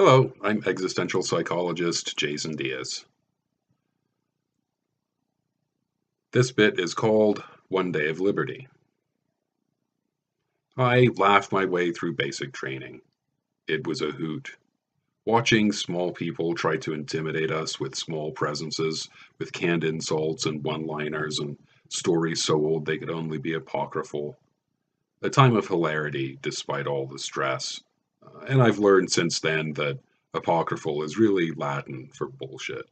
Hello, I'm existential psychologist Jason Diaz. This bit is called One Day of Liberty. I laughed my way through basic training. It was a hoot. Watching small people try to intimidate us with small presences, with canned insults and one-liners and stories so old they could only be apocryphal. A time of hilarity despite all the stress. And I've learned since then that apocryphal is really Latin for bullshit.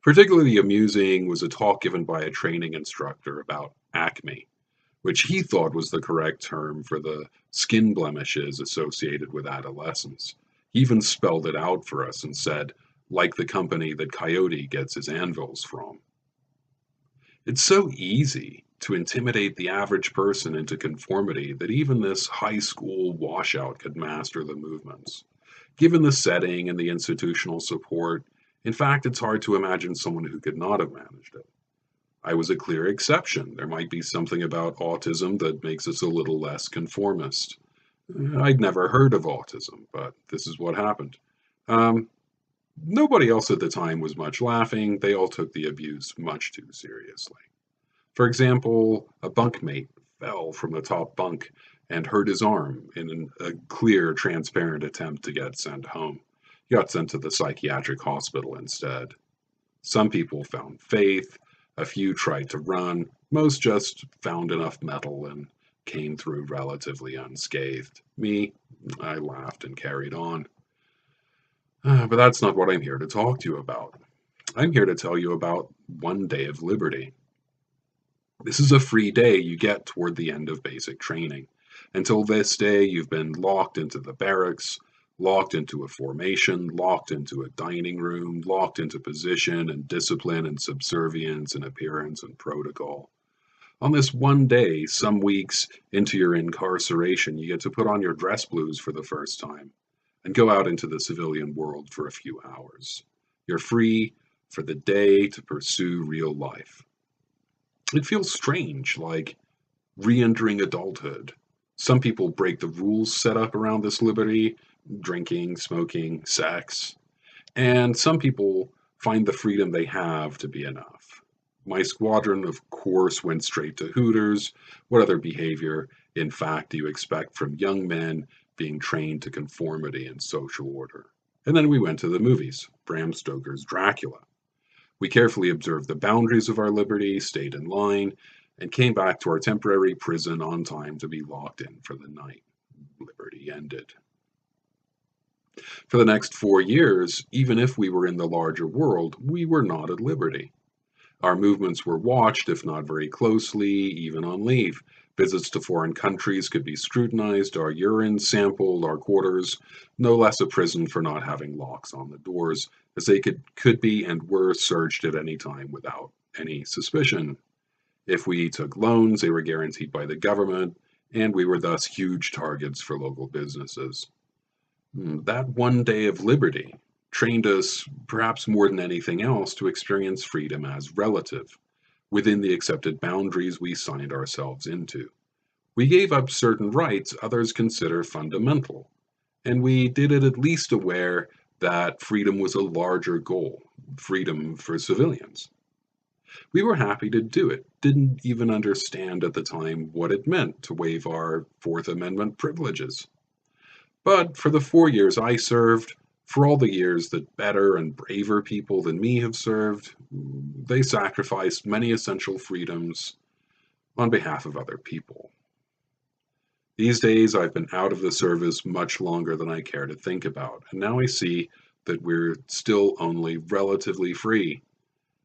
Particularly amusing was a talk given by a training instructor about acne, which he thought was the correct term for the skin blemishes associated with adolescence. He even spelled it out for us and said, like the company that Coyote gets his anvils from. It's so easy to intimidate the average person into conformity that even this high school washout could master the movements. Given the setting and the institutional support, in fact, it's hard to imagine someone who could not have managed it. I was a clear exception. There might be something about autism that makes us a little less conformist. I'd never heard of autism, but this is what happened. Um, Nobody else at the time was much laughing. They all took the abuse much too seriously. For example, a bunkmate fell from the top bunk and hurt his arm in a clear, transparent attempt to get sent home. He got sent to the psychiatric hospital instead. Some people found faith, a few tried to run, most just found enough metal and came through relatively unscathed. Me, I laughed and carried on. But that's not what I'm here to talk to you about. I'm here to tell you about one day of liberty. This is a free day you get toward the end of basic training. Until this day, you've been locked into the barracks, locked into a formation, locked into a dining room, locked into position and discipline and subservience and appearance and protocol. On this one day, some weeks into your incarceration, you get to put on your dress blues for the first time and go out into the civilian world for a few hours. You're free for the day to pursue real life. It feels strange, like re-entering adulthood. Some people break the rules set up around this liberty, drinking, smoking, sex, and some people find the freedom they have to be enough. My squadron, of course, went straight to Hooters. What other behavior, in fact, do you expect from young men being trained to conformity and social order? And then we went to the movies, Bram Stoker's Dracula. We carefully observed the boundaries of our liberty, stayed in line, and came back to our temporary prison on time to be locked in for the night. Liberty ended. For the next 4 years, even if we were in the larger world, we were not at liberty. Our movements were watched, if not very closely, even on leave. Visits to foreign countries could be scrutinized, our urine sampled, our quarters, no less a prison for not having locks on the doors, as they could be and were searched at any time without any suspicion. If we took loans, they were guaranteed by the government, and we were thus huge targets for local businesses. That one day of liberty trained us, perhaps more than anything else, to experience freedom as relative, within the accepted boundaries we signed ourselves into. We gave up certain rights others consider fundamental, and we did it at least aware that freedom was a larger goal, freedom for civilians. We were happy to do it, didn't even understand at the time what it meant to waive our Fourth Amendment privileges. But for the 4 years I served, for all the years that better and braver people than me have served, they sacrificed many essential freedoms on behalf of other people. These days, I've been out of the service much longer than I care to think about, and now I see that we're still only relatively free.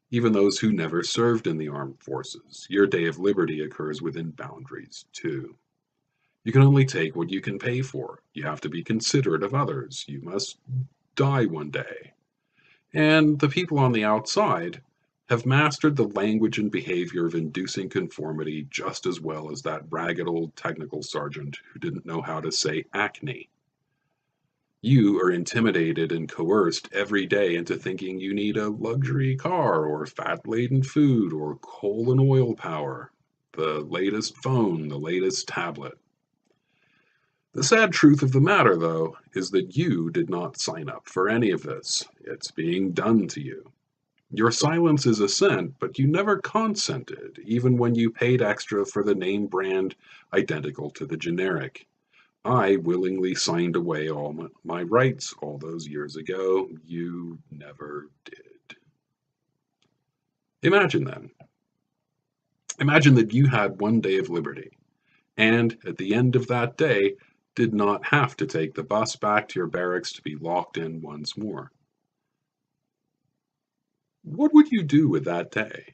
Even those who never served in the armed forces, your day of liberty occurs within boundaries, too. You can only take what you can pay for. You have to be considerate of others. You must die one day. And the people on the outside have mastered the language and behavior of inducing conformity just as well as that ragged old technical sergeant who didn't know how to say acne. You are intimidated and coerced every day into thinking you need a luxury car or fat-laden food or coal and oil power, the latest phone, the latest tablet. The sad truth of the matter, though, is that you did not sign up for any of this. It's being done to you. Your silence is assent, but you never consented, even when you paid extra for the name brand identical to the generic. I willingly signed away all my rights all those years ago. You never did. Imagine then. Imagine that you had one day of liberty, and at the end of that day, did not have to take the bus back to your barracks to be locked in once more. What would you do with that day?